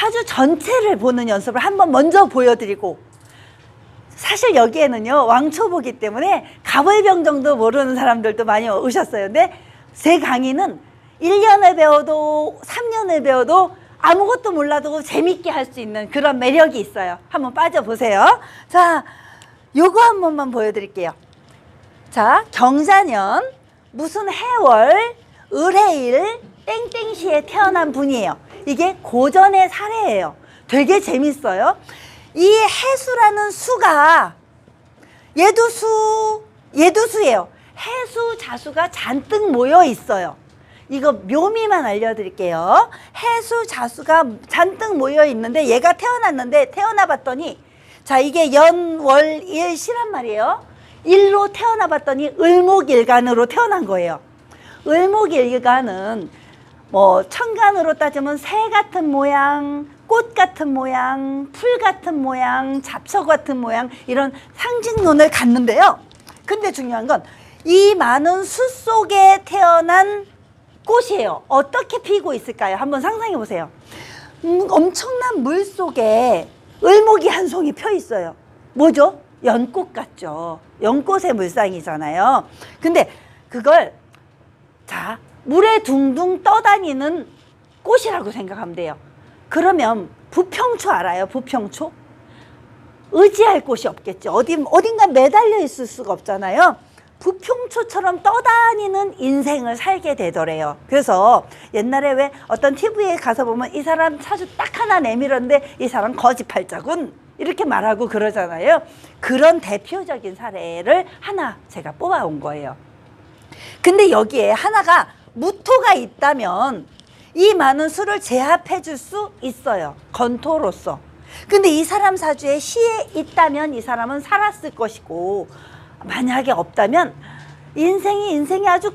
사주 전체를 보는 연습을 한번 먼저 보여드리고, 사실 여기에는요 왕초보기 때문에 갑을병 정도 모르는 사람들도 많이 오셨어요. 근데 제 강의는 1년을 배워도 3년을 배워도 아무것도 몰라도 재밌게 할 수 있는 그런 매력이 있어요. 한번 빠져보세요. 자, 요거 한 번만 보여드릴게요. 자, 경자년 무슨 해월 을해일 땡땡시에 태어난 분이에요. 이게 고전의 사례예요. 되게 재밌어요. 이 해수라는 수가 얘도 수예요. 해수 자수가 잔뜩 모여 있어요. 이거 묘미만 알려드릴게요. 해수 자수가 잔뜩 모여 있는데 얘가 태어났는데, 태어나 봤더니 자, 이게 연월일시란 말이에요. 일로 태어나 봤더니 을목일간으로 태어난 거예요. 을목일간은 뭐 천간으로 따지면 새 같은 모양, 꽃 같은 모양, 풀 같은 모양, 잡초 같은 모양, 이런 상징론을 갖는데요. 근데 중요한 건 이 많은 수 속에 태어난 꽃이에요. 어떻게 피고 있을까요? 한번 상상해 보세요. 엄청난 물 속에 을목이 한 송이 펴 있어요. 뭐죠? 연꽃 같죠. 연꽃의 물상이잖아요. 근데 그걸 자, 물에 둥둥 떠다니는 꽃이라고 생각하면 돼요. 그러면 부평초 알아요? 부평초? 의지할 곳이 없겠죠. 어딘가 매달려 있을 수가 없잖아요. 부평초처럼 떠다니는 인생을 살게 되더래요. 그래서 옛날에 왜 어떤 TV에 가서 보면 이 사람 사주 딱 하나 내밀었는데 이 사람 거지팔자군 이렇게 말하고 그러잖아요. 그런 대표적인 사례를 하나 제가 뽑아온 거예요. 근데 여기에 하나가 무토가 있다면 이 많은 수를 제압해 줄 수 있어요. 건토로서. 근데 이 사람 사주에 시에 있다면 이 사람은 살았을 것이고, 만약에 없다면 인생이 아주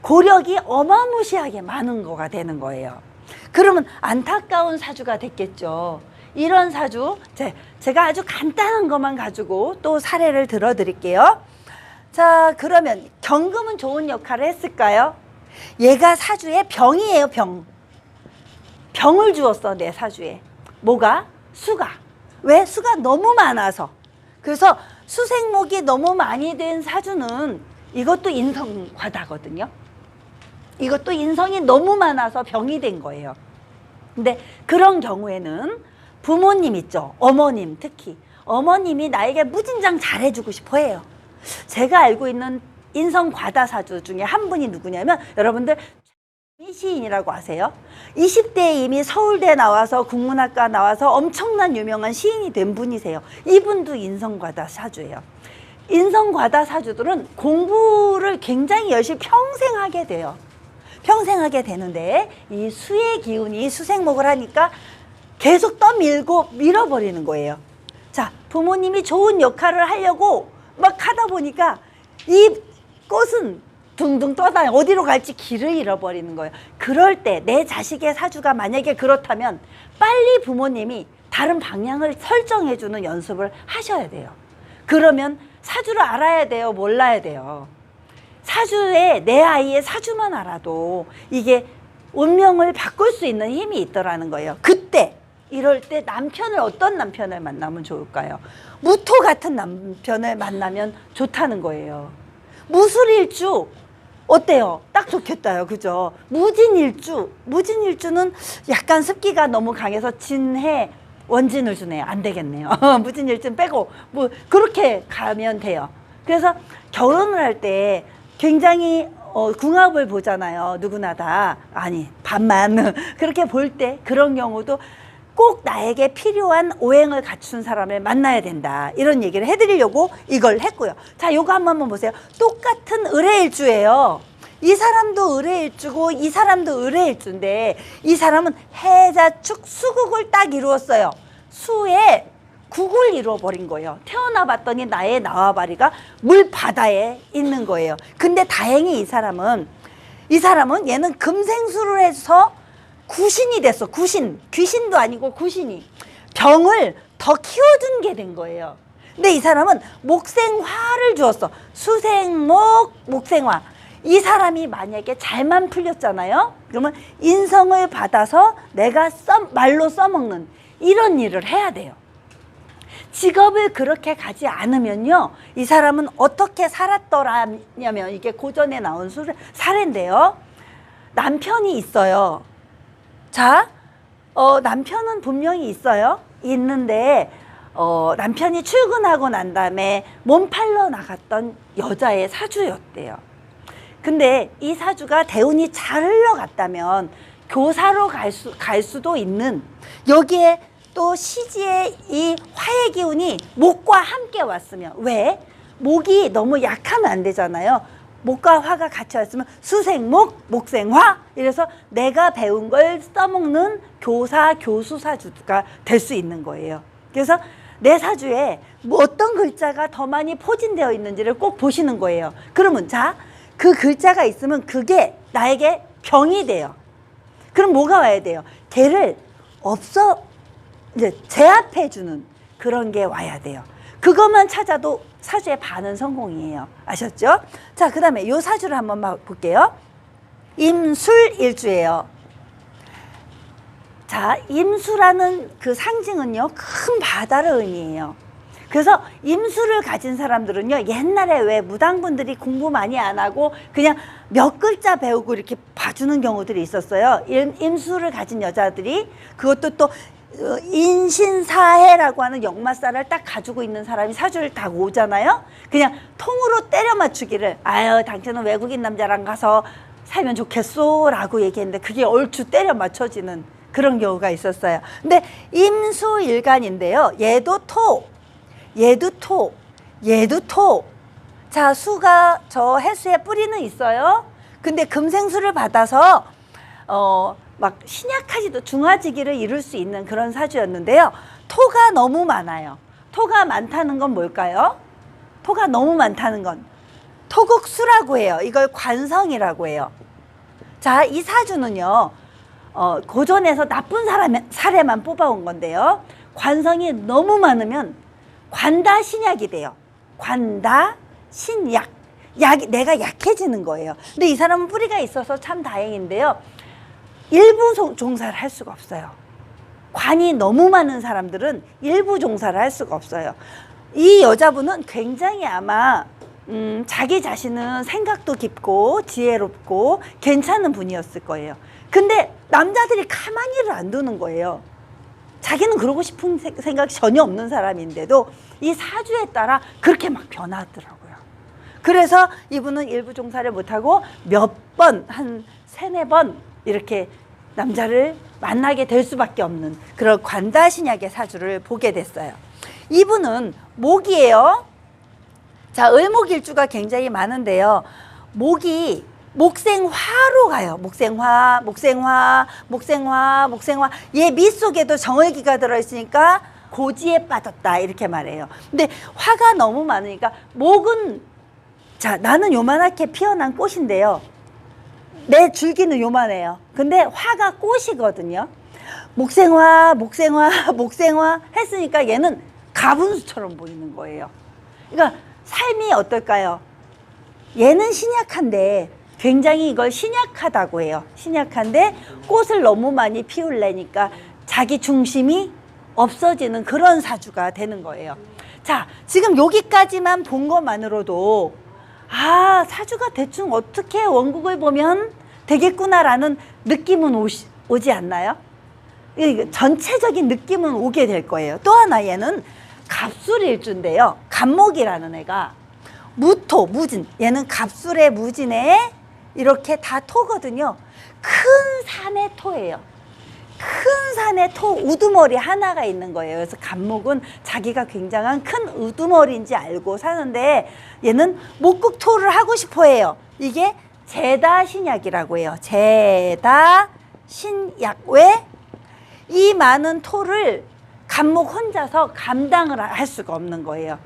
고력이 어마무시하게 많은 거가 되는 거예요. 그러면 안타까운 사주가 됐겠죠. 이런 사주 제가 아주 간단한 것만 가지고 또 사례를 들어 드릴게요. 자, 그러면 경금은 좋은 역할을 했을까요? 얘가 사주에 병이에요. 병을 주었어. 내 사주에. 뭐가? 수가. 왜? 수가 너무 많아서. 그래서 수생목이 너무 많이 된 사주는 이것도 인성과다거든요. 이것도 인성이 너무 많아서 병이 된 거예요. 근데 그런 경우에는 부모님 있죠. 어머님, 특히 어머님이 나에게 무진장 잘해주고 싶어 해요. 제가 알고 있는 인성과다 사주 중에 한 분이 누구냐면, 여러분들 시인이라고 아세요? 20대에 이미 서울대 나와서 국문학과 나와서 엄청난 유명한 시인이 된 분이세요. 이분도 인성과다 사주예요. 인성과다 사주들은 공부를 굉장히 열심히 평생 하게 돼요. 평생 하게 되는데 이 수의 기운이 수생목을 하니까 계속 떠밀고 밀어버리는 거예요. 자, 부모님이 좋은 역할을 하려고 막 하다 보니까 이 꽃은 둥둥 떠다니 어디로 갈지 길을 잃어버리는 거예요. 그럴 때 내 자식의 사주가 만약에 그렇다면 빨리 부모님이 다른 방향을 설정해주는 연습을 하셔야 돼요. 그러면 사주를 알아야 돼요? 몰라야 돼요? 사주에 내 아이의 사주만 알아도 이게 운명을 바꿀 수 있는 힘이 있더라는 거예요. 그때 이럴 때 남편을 어떤 남편을 만나면 좋을까요? 무토 같은 남편을 만나면 좋다는 거예요. 무술일주 어때요? 딱 좋겠다요. 그죠? 무진일주는 약간 습기가 너무 강해서 진해 원진을 주네요. 안 되겠네요. 무진일주는 빼고 뭐 그렇게 가면 돼요. 그래서 결혼을 할 때 굉장히 궁합을 보잖아요. 누구나 다. 아니 반만 그렇게 볼 때 그런 경우도 꼭 나에게 필요한 오행을 갖춘 사람을 만나야 된다. 이런 얘기를 해드리려고 이걸 했고요. 자, 요거 한 번만 보세요. 똑같은 을해일주예요. 이 사람도 을해일주고 이 사람도 을해일주인데 이 사람은 해자축 수국을 딱 이루었어요. 수에 국을 이루어버린 거예요. 태어나 봤더니 나의 나와바리가 물바다에 있는 거예요. 근데 다행히 이 사람은 얘는 금생수를 해서 구신이 됐어. 귀신도 아니고 구신이 병을 더 키워준 게 된 거예요. 근데 이 사람은 목생화를 주었어. 수생목, 목생화. 이 사람이 만약에 잘만 풀렸잖아요. 그러면 인성을 받아서 내가 말로 써먹는 이런 일을 해야 돼요. 직업을 그렇게 가지 않으면요, 이 사람은 어떻게 살았더라냐면, 이게 고전에 나온 사례인데요. 남편이 있어요. 자, 남편은 분명히 있어요. 있는데 남편이 출근하고 난 다음에 몸팔러 나갔던 여자의 사주였대요. 근데 이 사주가 대운이 잘 흘러갔다면 교사로 갈 수도 있는, 여기에 또 시지의 이 화의 기운이 목과 함께 왔으면, 왜? 목이 너무 약하면 안 되잖아요. 목과 화가 같이 왔으면 수생목, 목생화, 이래서 내가 배운 걸 써먹는 교사, 교수 사주가 될 수 있는 거예요. 그래서 내 사주에 뭐 어떤 글자가 더 많이 포진되어 있는지를 꼭 보시는 거예요. 그러면 자, 그 글자가 있으면 그게 나에게 병이 돼요. 그럼 뭐가 와야 돼요? 걔를 이제 제압해주는 그런 게 와야 돼요. 그것만 찾아도 사주의 반은 성공이에요. 아셨죠? 자, 그 다음에 요 사주를 한번 볼게요. 임술일주예요. 자, 임수라는 그 상징은요, 큰 바다를 의미해요. 그래서 임수를 가진 사람들은요, 옛날에 왜 무당분들이 공부 많이 안 하고 그냥 몇 글자 배우고 이렇게 봐주는 경우들이 있었어요. 임수를 가진 여자들이, 그것도 또 인신사해라고 하는 역마살을 딱 가지고 있는 사람이 사주를 딱 오잖아요. 그냥 통으로 때려 맞추기를, 아유 당신은 외국인 남자랑 가서 살면 좋겠소 라고 얘기했는데 그게 얼추 때려 맞춰지는 그런 경우가 있었어요. 근데 임수일간인데요, 얘도 토, 얘도 토, 얘도 토. 자, 수가 저 해수에 뿌리는 있어요. 근데 금생수를 받아서 막 신약하지도 중화지기를 이룰 수 있는 그런 사주였는데요. 토가 너무 많아요. 토가 많다는 건 뭘까요? 토가 너무 많다는 건 토국수라고 해요. 이걸 관성이라고 해요. 자, 이 사주는요, 고전에서 나쁜 사례만 뽑아온 건데요. 관성이 너무 많으면 관다신약이 돼요. 관다신약. 내가 약해지는 거예요. 근데 이 사람은 뿌리가 있어서 참 다행인데요. 일부 종사를 할 수가 없어요. 관이 너무 많은 사람들은 일부 종사를 할 수가 없어요. 이 여자분은 굉장히 아마 자기 자신은 생각도 깊고 지혜롭고 괜찮은 분이었을 거예요. 근데 남자들이 가만히를 안 두는 거예요. 자기는 그러고 싶은 생각이 전혀 없는 사람인데도 이 사주에 따라 그렇게 막 변하더라고요. 그래서 이분은 일부 종사를 못하고 몇 번, 한 3-4번 이렇게 남자를 만나게 될 수밖에 없는 그런 관다신약의 사주를 보게 됐어요. 이분은 목이에요. 자, 을목일주가 굉장히 많은데요. 목이 목생화로 가요. 목생화, 목생화, 목생화, 목생화. 얘 밑 속에도 정월기가 들어있으니까 고지에 빠졌다 이렇게 말해요. 근데 화가 너무 많으니까 목은, 자, 나는 요만하게 피어난 꽃인데요. 내 줄기는 요만해요. 근데 화가 꽃이거든요. 목생화, 목생화, 목생화 했으니까 얘는 가분수처럼 보이는 거예요. 그러니까 삶이 어떨까요? 얘는 신약한데 굉장히 이걸 신약하다고 해요. 신약한데 꽃을 너무 많이 피우려니까 자기 중심이 없어지는 그런 사주가 되는 거예요. 자, 지금 여기까지만 본 것만으로도 아, 사주가 대충 어떻게 원국을 보면 되겠구나라는 느낌은 오지 않나요? 전체적인 느낌은 오게 될 거예요. 또 하나, 얘는 갑술일주인데요. 갑목이라는 애가 무토, 무진. 얘는 갑술의 무진에 이렇게 다 토거든요. 큰 산의 토예요. 큰 산에 토 우두머리 하나가 있는 거예요. 그래서 갑목은 자기가 굉장한 큰 우두머리인지 알고 사는데 얘는 목국토를 하고 싶어 해요. 이게 제다신약이라고 해요. 제다신약. 왜? 이 많은 토를 갑목 혼자서 감당을 할 수가 없는 거예요.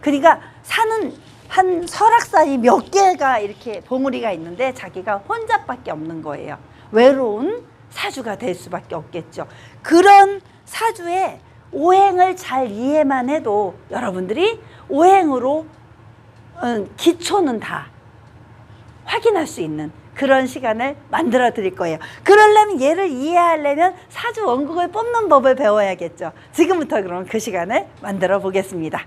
그러니까 산은 한 설악산이 몇 개가 이렇게 봉우리가 있는데 자기가 혼자밖에 없는 거예요. 외로운 사주가 될 수밖에 없겠죠. 그런 사주에 오행을 잘 이해만 해도 여러분들이 오행으로 기초는 다 확인할 수 있는 그런 시간을 만들어 드릴 거예요. 그러려면 얘를 이해하려면 사주 원국을 뽑는 법을 배워야겠죠. 지금부터 그럼 그 시간을 만들어 보겠습니다.